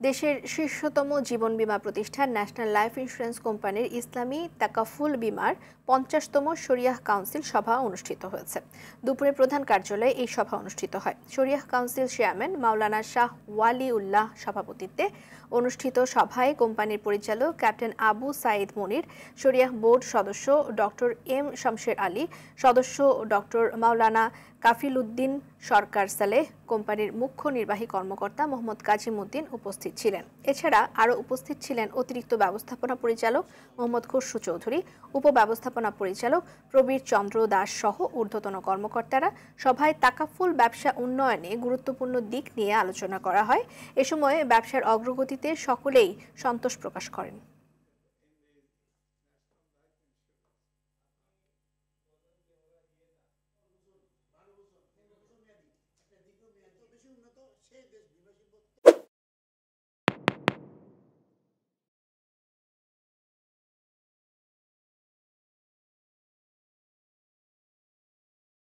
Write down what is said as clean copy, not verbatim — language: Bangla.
দেশের শীর্ষতম জীবন বীমা প্রতিষ্ঠান ন্যাশনাল লাইফ ইন্স্যুরেন্স কোম্পানির ইসলামী তাকাফুল বীমার ৫০তম শরিয়াহ কাউন্সিল সভা অনুষ্ঠিত হয়েছে। দুপুরে প্রধান কার্যালয়ে এই সভা অনুষ্ঠিত হয়। শরিয়াহ কাউন্সিল চেয়ারম্যান মাওলানা শাহ ওয়ালি উল্লাহ সভাপতিত্বে অনুষ্ঠিত সভায় কোম্পানির পরিচালক ক্যাপ্টেন আবু সাইদ মনির, শরিয়াহ বোর্ড সদস্য ডক্টর এম শমশের আলী, সদস্য ডক্টর মাওলানা কাফিল উদ্দিন সরকার সালেহ, কোম্পানির মুখ্য নির্বাহী কর্মকর্তা মোহাম্মদ কাজিম উদ্দিন উপস্থিত ছিলেন। এছাড়া আরও উপস্থিত ছিলেন অতিরিক্ত ব্যবস্থাপনা পরিচালক মোহাম্মদ খসরু চৌধুরী, উপব্যবস্থাপনা পরিচালক প্রবীর চন্দ্র দাস সহ ঊর্ধ্বতন কর্মকর্তারা। সভায় তাকাফুল ব্যবসা উন্নয়নে গুরুত্বপূর্ণ দিক নিয়ে আলোচনা করা হয়। এ সময় ব্যবসার অগ্রগতিতে সকলেই সন্তোষ প্রকাশ করেন।